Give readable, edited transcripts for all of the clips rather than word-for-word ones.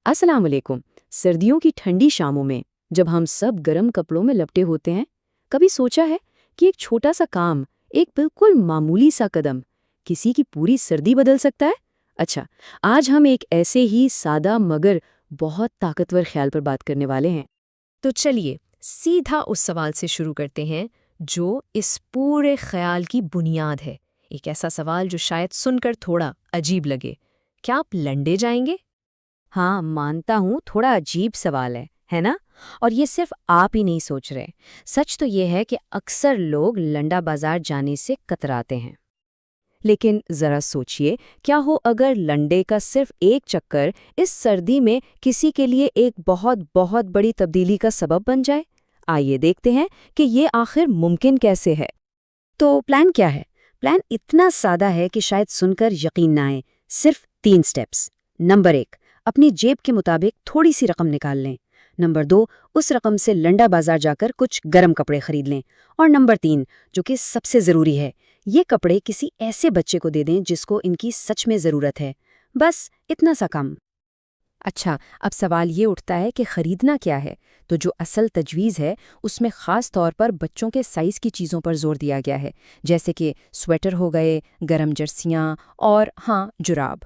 السلام علیکم۔ سردیوں کی ٹھنڈی شاموں میں جب ہم سب گرم کپڑوں میں لپٹے ہوتے ہیں، کبھی سوچا ہے کہ ایک چھوٹا سا کام، ایک بالکل معمولی سا قدم کسی کی پوری سردی بدل سکتا ہے؟ اچھا، آج ہم ایک ایسے ہی سادہ مگر بہت طاقتور خیال پر بات کرنے والے ہیں۔ تو چلیے سیدھا اس سوال سے شروع کرتے ہیں جو اس پورے خیال کی بنیاد ہے۔ ایک ایسا سوال جو شاید سن کر تھوڑا عجیب لگے، کیا آپ لنڈے جائیں گے؟ ہاں، مانتا ہوں تھوڑا عجیب سوال ہے نا؟ اور یہ صرف آپ ہی نہیں سوچ رہے۔ سچ تو یہ ہے کہ اکثر لوگ لنڈا بازار جانے سے کتراتے ہیں۔ لیکن ذرا سوچئے، کیا ہو اگر لنڈے کا صرف ایک چکر اس سردی میں کسی کے لیے ایک بہت بہت بڑی تبدیلی کا سبب بن جائے؟ آئیے دیکھتے ہیں کہ یہ آخر ممکن کیسے ہے۔ تو پلان کیا ہے؟ پلان اتنا سادہ ہے کہ شاید سن کر یقین نہ آئے۔ صرف 3 سٹیپس۔ نمبر 1، اپنی جیب کے مطابق تھوڑی سی رقم نکال لیں۔ نمبر 2، اس رقم سے لنڈا بازار جا کر کچھ گرم کپڑے خرید لیں۔ اور نمبر 3، جو کہ سب سے ضروری ہے، یہ کپڑے کسی ایسے بچے کو دے دیں جس کو ان کی سچ میں ضرورت ہے۔ بس اتنا سا کام۔ اچھا، اب سوال یہ اٹھتا ہے کہ خریدنا کیا ہے؟ تو جو اصل تجویز ہے اس میں خاص طور پر بچوں کے سائز کی چیزوں پر زور دیا گیا ہے، جیسے کہ سویٹر ہو گئے، گرم جرسیاں اور ہاں، جراب۔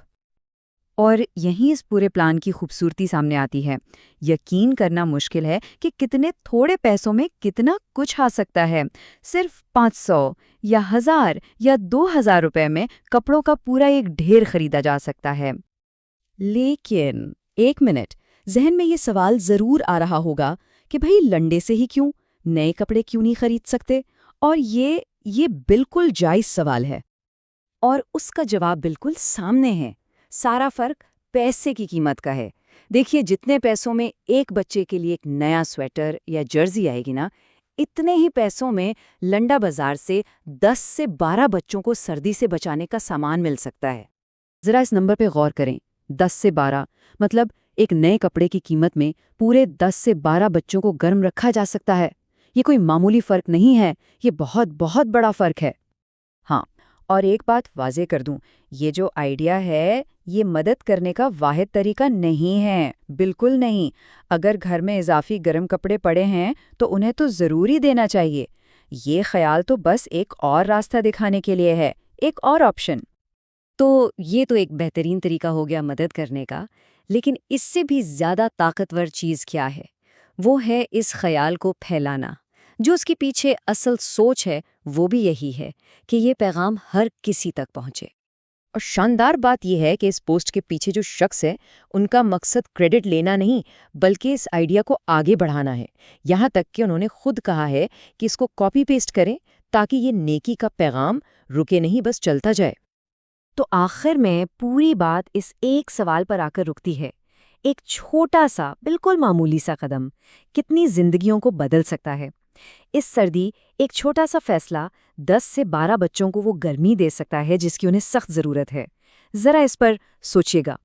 اور یہیں اس پورے پلان کی خوبصورتی سامنے آتی ہے۔ یقین کرنا مشکل ہے کہ کتنے تھوڑے پیسوں میں کتنا کچھ آ سکتا ہے۔ صرف 500 یا 1000 یا 2000 روپے میں کپڑوں کا پورا ایک ڈھیر خریدا جا سکتا ہے۔ لیکن ایک منٹ، ذہن میں یہ سوال ضرور آ رہا ہوگا کہ بھئی لنڈے سے ہی کیوں؟ نئے کپڑے کیوں نہیں خرید سکتے؟ اور یہ بالکل جائز سوال ہے۔ اور اس کا جواب بالکل سامنے ہے۔ سارا فرق پیسے کی قیمت کا ہے۔ دیکھیے، جتنے پیسوں میں ایک بچے کے لیے ایک نیا سویٹر یا جرسی آئے گی نا، اتنے ہی پیسوں میں لنڈا بازار سے 10 سے 12 بچوں کو سردی سے بچانے کا سامان مل سکتا ہے۔ ذرا اس نمبر پہ غور کریں، 10 سے 12، مطلب ایک نئے کپڑے کی قیمت میں پورے 10 سے 12 بچوں کو گرم رکھا جا سکتا ہے۔ یہ کوئی معمولی فرق نہیں ہے، یہ بہت بہت بڑا فرق ہے۔ ہاں، اور ایک بات واضح کر دوں، یہ جو آئیڈیا ہے یہ مدد کرنے کا واحد طریقہ نہیں ہے، بالکل نہیں۔ اگر گھر میں اضافی گرم کپڑے پڑے ہیں تو انہیں تو ضروری دینا چاہیے۔ یہ خیال تو بس ایک اور راستہ دکھانے کے لیے ہے، ایک اور آپشن۔ تو یہ تو ایک بہترین طریقہ ہو گیا مدد کرنے کا، لیکن اس سے بھی زیادہ طاقتور چیز کیا ہے؟ وہ ہے اس خیال کو پھیلانا۔ جو اس کے پیچھے اصل سوچ ہے وہ بھی یہی ہے کہ یہ پیغام ہر کسی تک پہنچے۔ اور شاندار بات یہ ہے کہ اس پوسٹ کے پیچھے جو شخص ہے ان کا مقصد کریڈٹ لینا نہیں، بلکہ اس آئیڈیا کو آگے بڑھانا ہے۔ یہاں تک کہ انہوں نے خود کہا ہے کہ اس کو کاپی پیسٹ کریں تاکہ یہ نیکی کا پیغام رکے نہیں، بس چلتا جائے۔ تو آخر میں پوری بات اس ایک سوال پر آ کر رکتی ہے، ایک چھوٹا سا بالکل معمولی سا قدم کتنی زندگیوں کو بدل سکتا ہے؟ اس سردی ایک چھوٹا سا فیصلہ 10 سے 12 بچوں کو وہ گرمی دے سکتا ہے جس کی انہیں سخت ضرورت ہے۔ ذرا اس پر سوچیے گا۔